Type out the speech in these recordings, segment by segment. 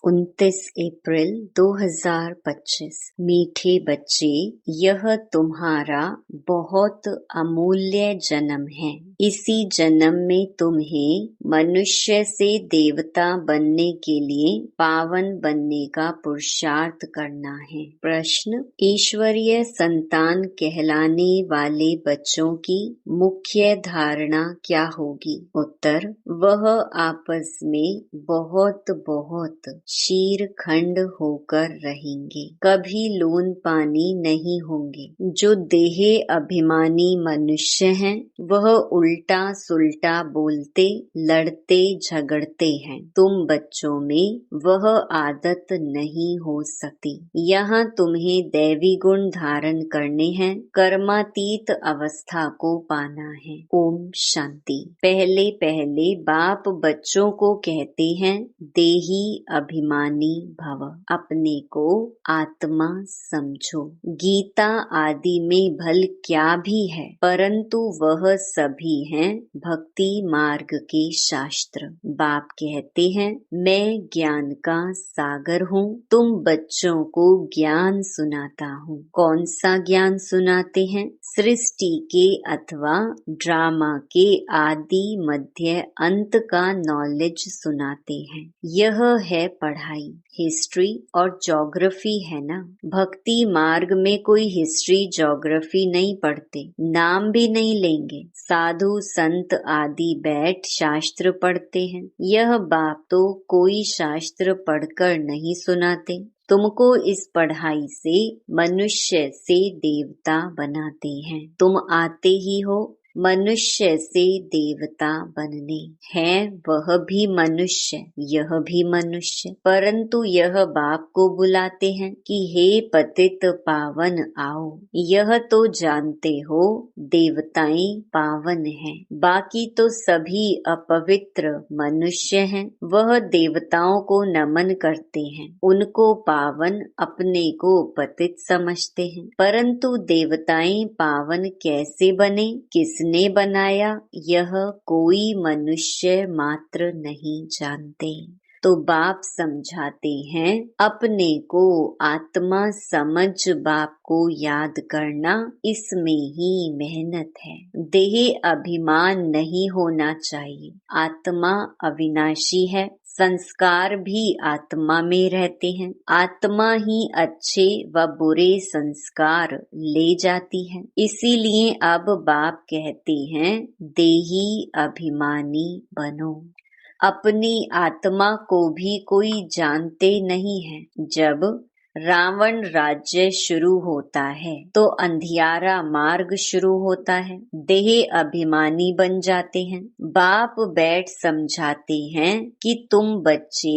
29 अप्रैल 2025। मीठे बच्चे, यह तुम्हारा बहुत अमूल्य जन्म है। इसी जन्म में तुम्हें मनुष्य से देवता बनने के लिए पावन बनने का पुरुषार्थ करना है। प्रश्न: ईश्वरीय संतान कहलाने वाले बच्चों की मुख्य धारणा क्या होगी? उत्तर: वह आपस में बहुत शीर खंड होकर रहेंगे, कभी लोन पानी नहीं होंगे। जो देह अभिमानी मनुष्य हैं, वह उल्टा सुल्टा बोलते, लड़ते झगड़ते हैं। तुम बच्चों में वह आदत नहीं हो सकती। यहाँ तुम्हें दैवी गुण धारण करने हैं, कर्मातीत अवस्था को पाना है। ओम शांति। पहले पहले बाप बच्चों को कहते हैं, देही अभिमानी भव, अपने को आत्मा समझो। गीता आदि में भल क्या भी है, परंतु वह सभी हैं भक्ति मार्ग के शास्त्र। बाप कहते हैं, मैं ज्ञान का सागर हूँ, तुम बच्चों को ज्ञान सुनाता हूँ। कौन सा ज्ञान सुनाते हैं? सृष्टि के अथवा ड्रामा के आदि मध्य अंत का नॉलेज सुनाते हैं। यह है पढ़ाई। हिस्ट्री और ज्योग्राफी है ना। भक्ति मार्ग में कोई हिस्ट्री ज्योग्राफी नहीं पढ़ते, नाम भी नहीं लेंगे। साधु संत आदि बैठ शास्त्र पढ़ते हैं। यह बाप तो कोई शास्त्र पढ़कर नहीं सुनाते, तुमको इस पढ़ाई से मनुष्य से देवता बनाते हैं। तुम आते ही हो मनुष्य से देवता बनने। है वह भी मनुष्य, यह भी मनुष्य, परंतु यह बाप को बुलाते हैं कि हे पतित पावन आओ। यह तो जानते हो देवताएं पावन हैं, बाकी तो सभी अपवित्र मनुष्य हैं। वह देवताओं को नमन करते हैं, उनको पावन, अपने को पतित समझते हैं। परंतु देवताएं पावन कैसे बने, किसने बनाया, यह कोई मनुष्य मात्र नहीं जानते। तो बाप समझाते हैं, अपने को आत्मा समझ बाप को याद करना, इसमें ही मेहनत है। देह अभिमान नहीं होना चाहिए। आत्मा अविनाशी है, संस्कार भी आत्मा में रहते हैं। आत्मा ही अच्छे व बुरे संस्कार ले जाती है। इसीलिए अब बाप कहते हैं, देही अभिमानी बनो। अपनी आत्मा को भी कोई जानते नहीं है। जब रावण राज्य शुरू होता है तो अंधियारा मार्ग शुरू होता है। देह अभिमानी बन जाते हैं। बाप बैठ समझाते हैं कि तुम बच्चे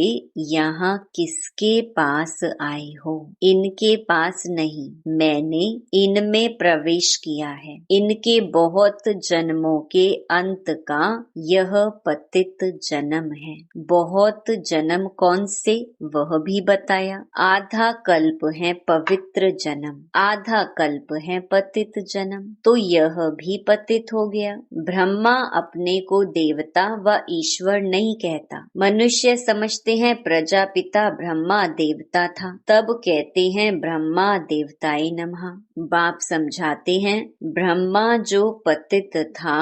यहाँ किसके पास आए हो? इनके पास नहीं, मैंने इनमें प्रवेश किया है। इनके बहुत जन्मों के अंत का यह पतित जन्म है। बहुत जन्म कौन से, वह भी बताया। आधा कल्प है पवित्र जन्म, आधा कल्प है पतित जन्म, तो यह भी पतित हो गया। ब्रह्मा अपने को देवता व ईश्वर नहीं कहता। मनुष्य समझते हैं प्रजापिता ब्रह्मा देवता था, तब कहते हैं ब्रह्मा देवताय नमः। बाप समझाते हैं, ब्रह्मा जो पतित था,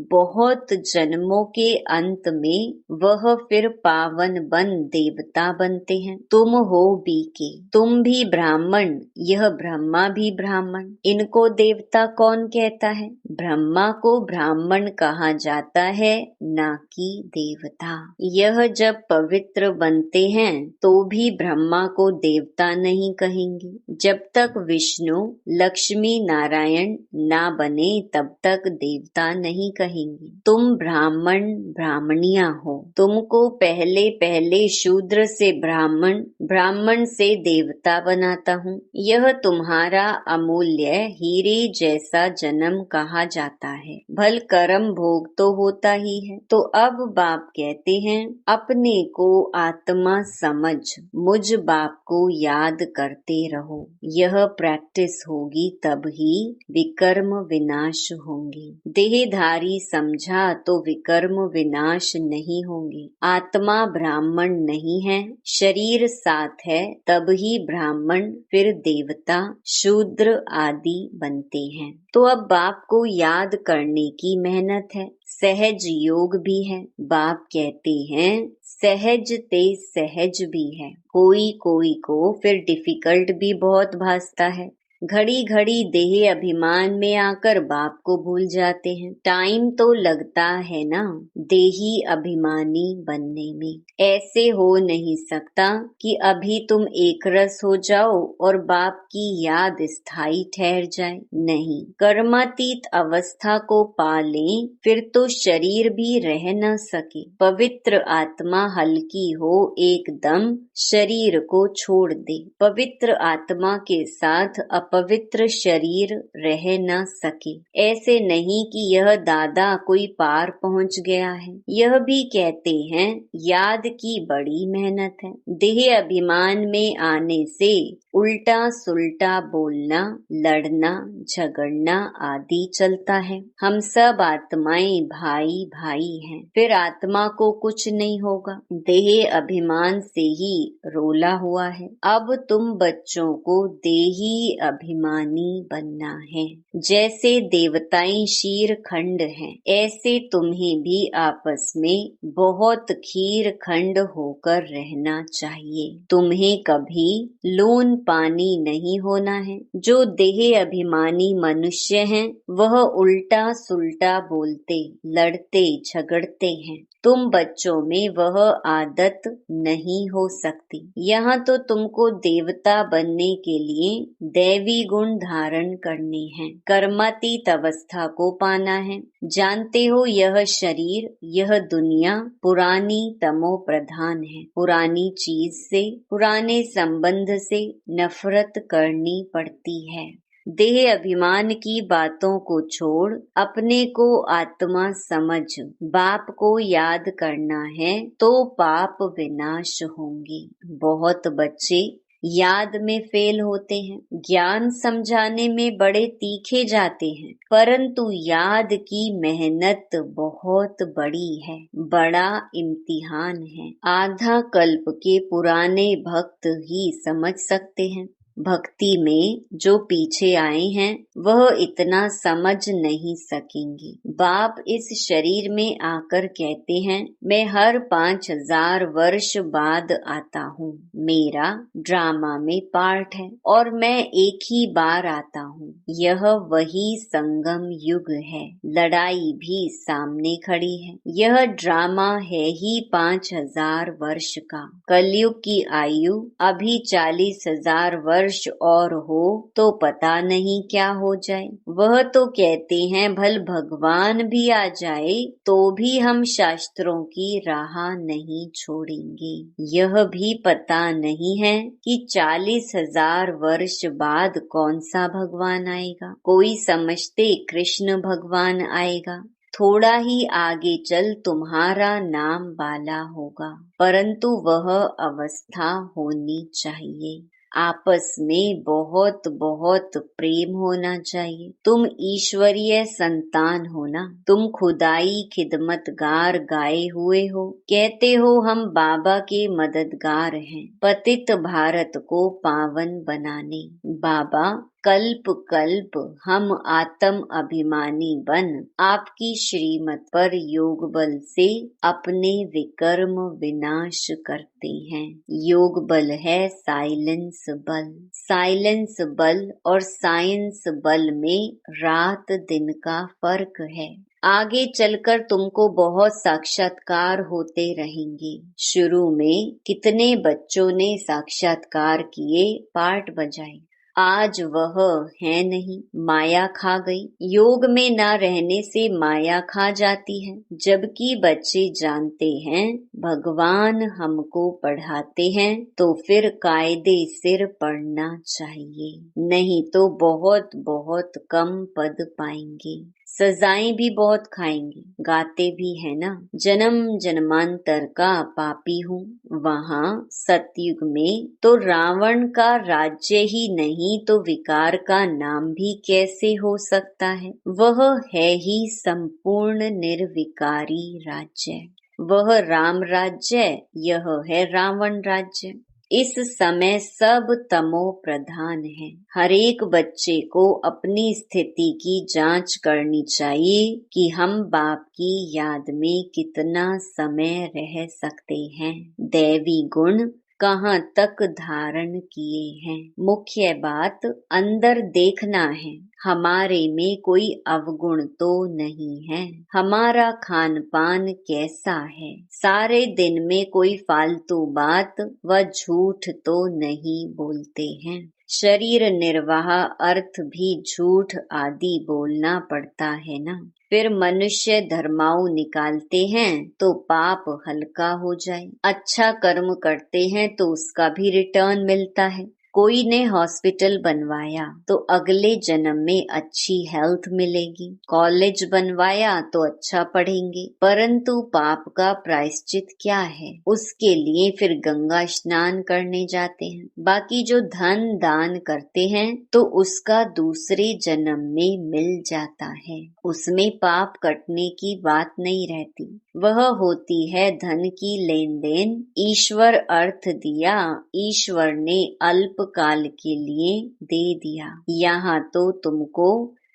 बहुत जन्मों के अंत में वह फिर पावन बन देवता बनते हैं। तुम हो बीके, तुम भी ब्राह्मण, यह ब्रह्मा भी ब्राह्मण। इनको देवता कौन कहता है? ब्रह्मा को ब्राह्मण कहा जाता है, ना कि देवता। यह जब पवित्र बनते हैं तो भी ब्रह्मा को देवता नहीं कहेंगे। जब तक विष्णु लक्ष्मी नारायण ना बने तब तक देवता नहीं कहेंगे। तुम ब्राह्मण ब्राह्मणिया हो। तुमको पहले पहले शूद्र से ब्राह्मण, ब्राह्मण से देवता देवता बनाता हूँ। यह तुम्हारा अमूल्य हीरे जैसा जन्म कहा जाता है। भल कर्म भोग तो होता ही है। तो अब बाप कहते हैं, अपने को आत्मा समझ मुझ बाप को याद करते रहो। यह प्रैक्टिस होगी तब ही विकर्म विनाश होंगे। देहधारी समझा तो विकर्म विनाश नहीं होंगे। आत्मा ब्राह्मण नहीं है, शरीर साथ है, तब ही ब्राह्मण फिर देवता शूद्र आदि बनते हैं। तो अब बाप को याद करने की मेहनत है, सहज योग भी है। बाप कहते हैं सहज ते सहज भी है। कोई कोई को फिर डिफिकल्ट भी बहुत भासता है। घड़ी घड़ी देह अभिमान में आकर बाप को भूल जाते हैं। टाइम तो लगता है ना देही अभिमानी बनने में। ऐसे हो नहीं सकता कि अभी तुम एक रस हो जाओ और बाप की याद स्थायी ठहर जाए। नहीं, कर्मातीत अवस्था को पा लें फिर तो शरीर भी रह न सके। पवित्र आत्मा हल्की हो एकदम शरीर को छोड़ दे। पवित्र आत्मा के साथ अपवित्र शरीर रह न सके। ऐसे नहीं कि यह दादा कोई पार पहुंच गया है। यह भी कहते हैं याद की बड़ी मेहनत है। देह अभिमान में आने से उल्टा सुल्टा बोलना, लड़ना, झगड़ना आदि चलता है। हम सब आत्माएं भाई भाई हैं। फिर आत्मा को कुछ नहीं होगा। देह अभिमान से ही रोला हुआ है। अब तुम बच्चों को देही अभिमानी बनना है। जैसे देवताएं शीर खंड हैं, ऐसे तुम्हें भी आपस में बहुत खीर खंड होकर रहना चाहिए। तुम्हें कभी लोन पानी नहीं होना है। जो देह अभिमानी मनुष्य हैं, वह उल्टा सुल्टा बोलते, लड़ते, झगड़ते हैं। तुम बच्चों में वह आदत नहीं हो सकती। यहाँ तो तुमको देवता बनने के लिए दैवी गुण धारण करने हैं। कर्मातीत अवस्था को पाना है। जानते हो यह शरीर, यह दुनिया पुरानी तमो प्रधान है। पुरानी चीज से, पुराने संबंध से नफरत करनी पड़ती है। देह अभिमान की बातों को छोड़ अपने को आत्मा समझ बाप को याद करना है तो पाप विनाश होंगे। बहुत बच्चे याद में फेल होते हैं, ज्ञान समझाने में बड़े तीखे जाते हैं, परंतु याद की मेहनत बहुत बड़ी है, बड़ा इम्तिहान है। आधा कल्प के पुराने भक्त ही समझ सकते हैं। भक्ति में जो पीछे आए हैं वह इतना समझ नहीं सकेंगे। बाप इस शरीर में आकर कहते हैं, मैं हर 5000 वर्ष बाद आता हूँ। मेरा ड्रामा में पार्ट है और मैं एक ही बार आता हूँ। यह वही संगम युग है। लड़ाई भी सामने खड़ी है। यह ड्रामा है ही 5000 वर्ष का। कलयुग की आयु अभी 40,000 वर्ष और हो तो पता नहीं क्या हो जाए। वह तो कहते हैं भल भगवान भी आ जाए तो भी हम शास्त्रों की राह नहीं छोड़ेंगे। यह भी पता नहीं है कि 40,000 वर्ष बाद कौन सा भगवान आएगा। कोई समझते कृष्ण भगवान आएगा। थोड़ा ही आगे चल तुम्हारा नाम बाला होगा, परंतु वह अवस्था होनी चाहिए। आपस में बहुत बहुत प्रेम होना चाहिए। तुम ईश्वरीय संतान हो ना, तुम खुदाई खिदमतगार गाए हुए हो। कहते हो हम बाबा के मददगार हैं, पतित भारत को पावन बनाने। बाबा कल्प कल्प हम आत्म अभिमानी बन आपकी श्रीमत पर योग बल से अपने विकर्म विनाश करते हैं। योग बल है साइलेंस बल। साइलेंस बल और साइंस बल में रात दिन का फर्क है। आगे चलकर तुमको बहुत साक्षात्कार होते रहेंगे। शुरू में कितने बच्चों ने साक्षात्कार किए, पार्ट बजाए। आज वह है नहीं, माया खा गई। योग में ना रहने से माया खा जाती है, जबकि बच्चे जानते हैं भगवान हमको पढ़ाते हैं तो फिर कायदे सिर पढ़ना चाहिए, नहीं तो बहुत बहुत कम पद पाएंगे, सजाएं भी बहुत खाएंगे। गाते भी है ना, जन्म जन्मांतर का पापी हूँ। वहाँ सतयुग में तो रावण का राज्य ही नहीं तो विकार का नाम भी कैसे हो सकता है। वह है ही संपूर्ण निर्विकारी राज्य, वह राम राज्य, यह है रावण राज्य। इस समय सब तमो प्रधान है। हर एक बच्चे को अपनी स्थिति की जांच करनी चाहिए कि हम बाप की याद में कितना समय रह सकते हैं, दैवी गुण कहाँ तक धारण किए हैं। मुख्य बात अंदर देखना है, हमारे में कोई अवगुण तो नहीं है। हमारा खान पान कैसा है, सारे दिन में कोई फालतू बात व झूठ तो नहीं बोलते हैं। शरीर निर्वाह अर्थ भी झूठ आदि बोलना पड़ता है ना। फिर मनुष्य धर्माऊ निकालते हैं तो पाप हल्का हो जाए। अच्छा कर्म करते हैं तो उसका भी रिटर्न मिलता है। कोई ने हॉस्पिटल बनवाया तो अगले जन्म में अच्छी हेल्थ मिलेगी। कॉलेज बनवाया तो अच्छा पढ़ेंगे, परंतु पाप का प्रायश्चित क्या है, उसके लिए फिर गंगा स्नान करने जाते हैं। बाकी जो धन दान करते हैं तो उसका दूसरे जन्म में मिल जाता है, उसमें पाप कटने की बात नहीं रहती। वह होती है धन की लेन देन। ईश्वर अर्थ दिया, ईश्वर ने अल्प काल के लिए दे दिया। यहाँ तो तुमको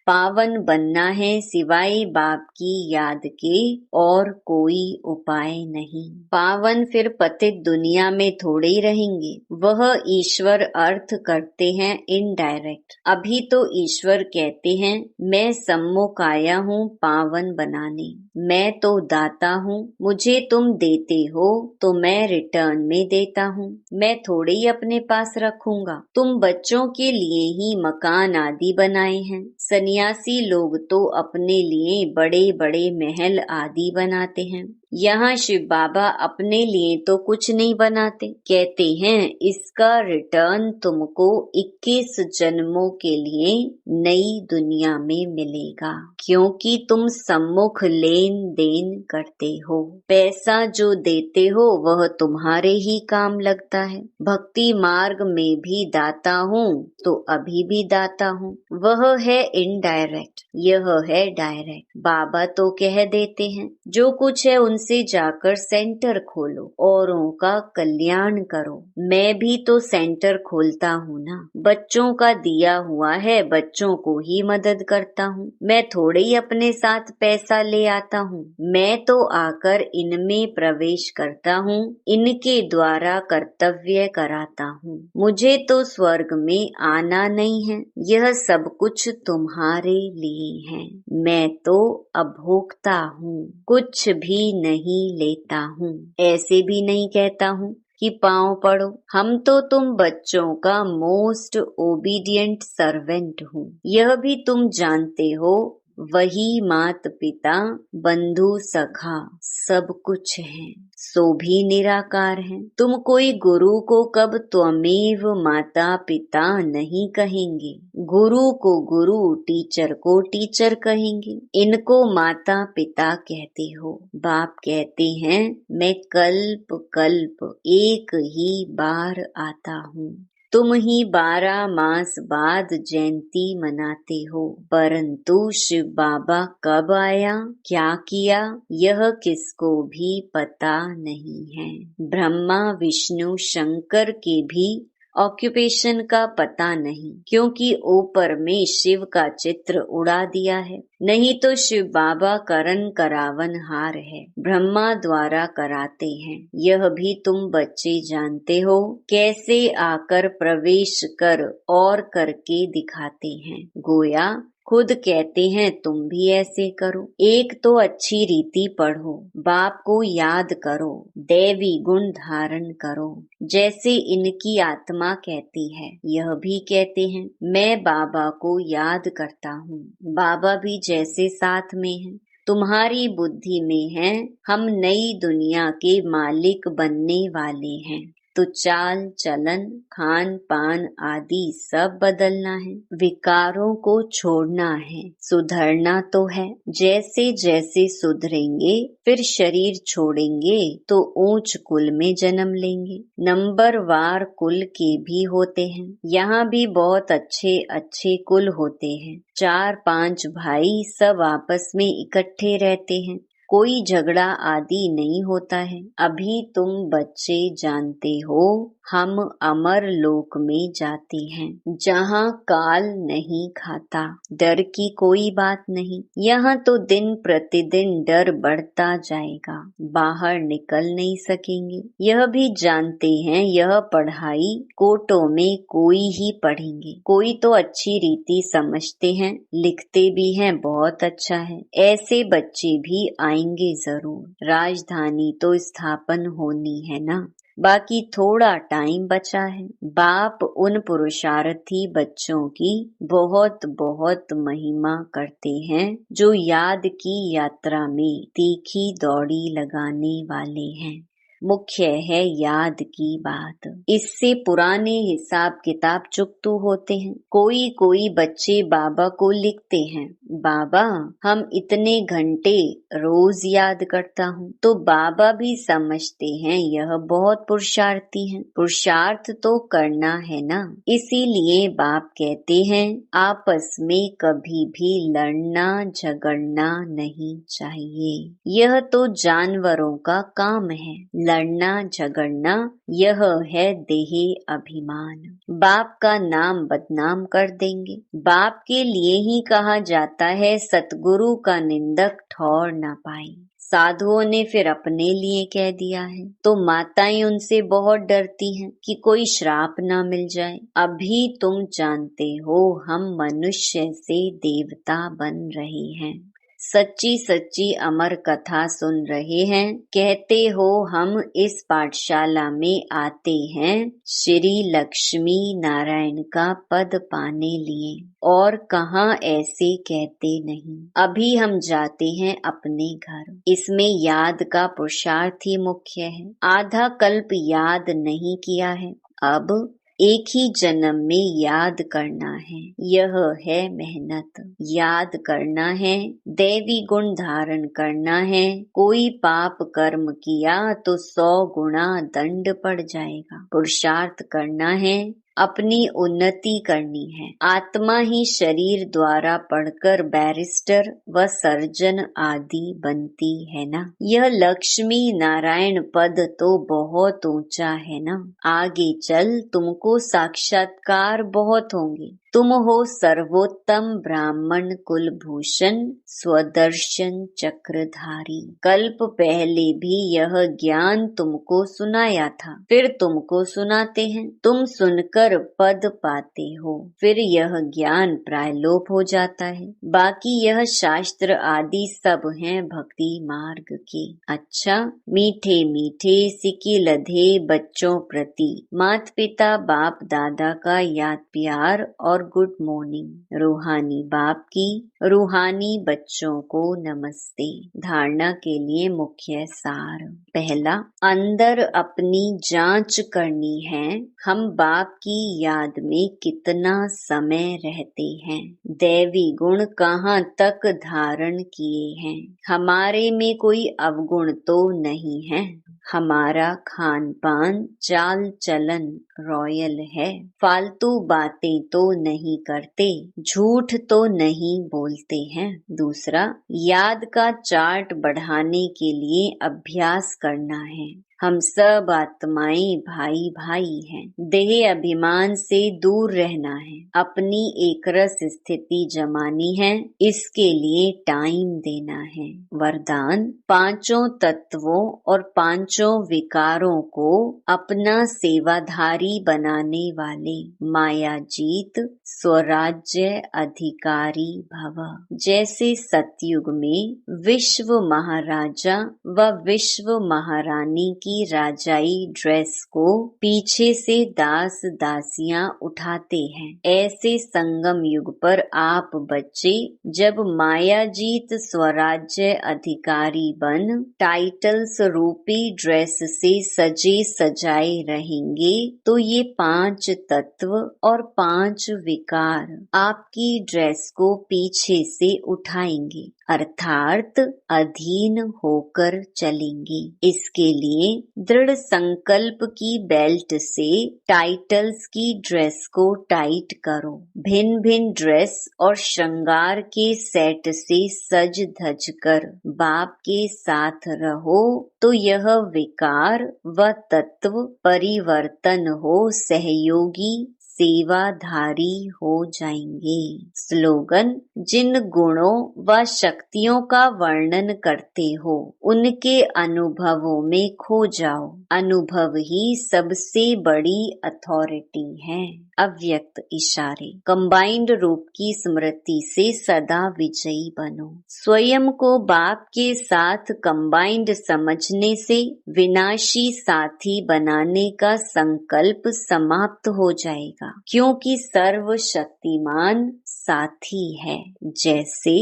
पावन बनना है, सिवाय बाप की याद के और कोई उपाय नहीं। पावन फिर पतित दुनिया में थोड़े ही रहेंगे। वह ईश्वर अर्थ करते हैं इनडायरेक्ट। अभी तो ईश्वर कहते हैं मैं सम्मुख आया हूँ पावन बनाने, मैं तो दाता हूँ, मुझे तुम देते हो तो मैं रिटर्न में देता हूँ, मैं थोड़े ही अपने पास रखूंगा। तुम बच्चों के लिए ही मकान आदि बनाए हैं। सन्यासी लोग तो अपने लिए बड़े बड़े महल आदि बनाते हैं। यहाँ शिव बाबा अपने लिए तो कुछ नहीं बनाते, कहते हैं इसका रिटर्न तुमको 21 जन्मों के लिए नई दुनिया में मिलेगा, क्योंकि तुम सम्मुख लेन देन करते हो। पैसा जो देते हो वह तुम्हारे ही काम लगता है। भक्ति मार्ग में भी दाता हूँ तो अभी भी दाता हूँ। वह है इनडायरेक्ट, यह है डायरेक्ट। बाबा तो कह देते हैं जो कुछ है उनसे जाकर सेंटर खोलो, औरों का कल्याण करो। मैं भी तो सेंटर खोलता हूँ ना, बच्चों का दिया हुआ है, बच्चों को ही मदद करता हूँ। मैं थोड़े ही अपने साथ पैसा ले आता हूँ, मैं तो आकर इनमें प्रवेश करता हूँ, इनके द्वारा कर्तव्य कराता हूँ। मुझे तो स्वर्ग में आना नहीं है, यह सब कुछ तुम्हारे लिए है। मैं तो अभोक्ता हूँ, कुछ भी नहीं लेता हूँ। ऐसे भी नहीं कहता हूँ कि पाँव पड़ो। हम तो तुम बच्चों का मोस्ट ओबीडियंट सर्वेंट हूँ, यह भी तुम जानते हो। वही मात पिता बंधु सखा सब कुछ है, सो भी निराकार है। तुम कोई गुरु को कब त्वमेव माता पिता नहीं कहेंगे, गुरु को गुरु, टीचर को टीचर कहेंगे। इनको माता पिता कहते हो। बाप कहते हैं मैं कल्प कल्प एक ही बार आता हूँ। तुम ही 12 मास बाद जयंती मनाते हो, परंतु शिव बाबा कब आया, क्या किया, यह किसको भी पता नहीं है। ब्रह्मा विष्णु शंकर के भी ऑक्यूपेशन का पता नहीं, क्योंकि ऊपर में शिव का चित्र उड़ा दिया है। नहीं तो शिव बाबा करन करावन हार है, ब्रह्मा द्वारा कराते हैं। यह भी तुम बच्चे जानते हो, कैसे आकर प्रवेश कर और करके दिखाते हैं। गोया खुद कहते हैं तुम भी ऐसे करो। एक तो अच्छी रीति पढ़ो, बाप को याद करो, दैवी गुण धारण करो। जैसे इनकी आत्मा कहती है, यह भी कहते हैं मैं बाबा को याद करता हूँ। बाबा भी जैसे साथ में हैं, तुम्हारी बुद्धि में है, हम नई दुनिया के मालिक बनने वाले हैं। तो चाल चलन, खान पान आदि सब बदलना है, विकारों को छोड़ना है, सुधरना तो है। जैसे जैसे सुधरेंगे फिर शरीर छोड़ेंगे तो ऊंच कुल में जन्म लेंगे। नंबरवार कुल के भी होते हैं, यहाँ भी बहुत अच्छे अच्छे कुल होते हैं। 4-5 भाई सब आपस में इकट्ठे रहते हैं, कोई झगड़ा आदि नहीं होता है। अभी तुम बच्चे जानते हो हम अमर लोक में जाते हैं, जहाँ काल नहीं खाता, डर की कोई बात नहीं। यहाँ तो दिन प्रतिदिन डर बढ़ता जाएगा, बाहर निकल नहीं सकेंगे। यह भी जानते हैं यह पढ़ाई कोटों में कोई ही पढ़ेंगे। कोई तो अच्छी रीति समझते हैं, लिखते भी हैं, बहुत अच्छा है। ऐसे बच्चे भी आएंगे जरूर। राजधानी तो स्थापन होनी है ना, बाकी थोड़ा टाइम बचा है। बाप उन पुरुषार्थी बच्चों की बहुत बहुत महिमा करते हैं जो याद की यात्रा में तीखी दौड़ी लगाने वाले हैं। मुख्य है याद की बात, इससे पुराने हिसाब किताब चुकतू होते हैं। कोई कोई बच्चे बाबा को लिखते हैं, बाबा हम इतने घंटे रोज याद करता हूँ। तो बाबा भी समझते हैं यह बहुत पुरुषार्थी है, पुरुषार्थ तो करना है ना। इसीलिए बाप कहते हैं आपस में कभी भी लड़ना झगड़ना नहीं चाहिए। यह तो जानवरों का काम है, लड़ना झगड़ना यह है देही अभिमान। बाप का नाम बदनाम कर देंगे। बाप के लिए ही कहा जाता है सतगुरु का निंदक ठौर ना पाए। साधुओं ने फिर अपने लिए कह दिया है, तो माताएं उनसे बहुत डरती हैं कि कोई श्राप ना मिल जाए। अभी तुम जानते हो हम मनुष्य से देवता बन रहे हैं, सच्ची सच्ची अमर कथा सुन रहे हैं। कहते हो हम इस पाठशाला में आते हैं श्री लक्ष्मी नारायण का पद पाने लिए, और कहाँ ऐसे कहते नहीं। अभी हम जाते हैं अपने घर, इसमें याद का पुरुषार्थ ही मुख्य है। आधा कल्प याद नहीं किया है, अब एक ही जन्म में याद करना है। यह है मेहनत, याद करना है, दैवी गुण धारण करना है। कोई पाप कर्म किया तो 100 गुना दंड पड़ जाएगा। पुरुषार्थ करना है, अपनी उन्नति करनी है। आत्मा ही शरीर द्वारा पढ़कर बैरिस्टर व सर्जन आदि बनती है ना। यह लक्ष्मी नारायण पद तो बहुत ऊंचा है ना। आगे चल तुमको साक्षात्कार बहुत होंगे। तुम हो सर्वोत्तम ब्राह्मण कुलभूषण स्वदर्शन चक्रधारी। कल्प पहले भी यह ज्ञान तुमको सुनाया था, फिर तुमको सुनाते हैं। तुम सुनकर पद पाते हो, फिर यह ज्ञान प्रायलोप हो जाता है। बाकी यह शास्त्र आदि सब हैं भक्ति मार्ग के। अच्छा, मीठे मीठे सिकी लधे बच्चों प्रति माता पिता बाप दादा का याद प्यार और गुड मॉर्निंग। रूहानी बाप की रूहानी बच्चों को नमस्ते। धारणा के लिए मुख्य सार। पहला, अंदर अपनी जांच करनी है, हम बाप की याद में कितना समय रहते हैं, दैवी गुण कहाँ तक धारण किए हैं। हमारे में कोई अवगुण तो नहीं है, हमारा खान पान चाल चलन रॉयल है, फालतू बातें तो नहीं करते, झूठ तो नहीं बोलते हैं। दूसरा, याद का चार्ट बढ़ाने के लिए अभ्यास करना है। हम सब आत्माएं भाई भाई हैं। देह अभिमान से दूर रहना है, अपनी एकरस स्थिति जमानी है, इसके लिए टाइम देना है। वरदान, पांचों तत्वों और पांचों विकारों को अपना सेवाधारी बनाने वाले मायाजीत स्वराज्य अधिकारी भव। जैसे सतयुग में विश्व महाराजा व विश्व महारानी की राजाई ड्रेस को पीछे से दास दासियां उठाते हैं, ऐसे संगम युग पर आप बच्चे जब मायाजीत स्वराज्य अधिकारी बन टाइटल्स रूपी ड्रेस से सजे सजाए रहेंगे तो ये पांच तत्व और पांच विकार आपकी ड्रेस को पीछे से उठाएंगे, अर्थात अधीन होकर चलेंगे। इसके लिए दृढ़ संकल्प की बेल्ट से टाइटल्स की ड्रेस को टाइट करो। भिन्न भिन्न ड्रेस और श्रृंगार के सेट से सज धज कर बाप के साथ रहो तो यह विकार व तत्व परिवर्तन हो सहयोगी सेवाधारी हो जाएंगे। स्लोगन, जिन गुणों व शक्तियों का वर्णन करते हो उनके अनुभवों में खो जाओ। अनुभव ही सबसे बड़ी अथॉरिटी है। अव्यक्त इशारे, कंबाइंड रूप की स्मृति से सदा विजयी बनो। स्वयं को बाप के साथ कंबाइंड समझने से विनाशी साथी बनाने का संकल्प समाप्त हो जाएगा, क्योंकि सर्वशक्तिमान साथी है। जैसे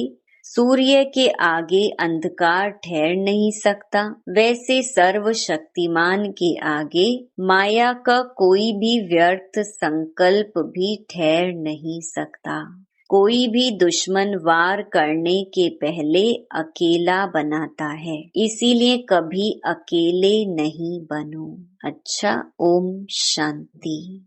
सूर्य के आगे अंधकार ठहर नहीं सकता, वैसे सर्वशक्तिमान के आगे माया का कोई भी व्यर्थ संकल्प भी ठहर नहीं सकता। कोई भी दुश्मन वार करने के पहले अकेला बनाता है, इसीलिए कभी अकेले नहीं बनो। अच्छा, ओम शांति।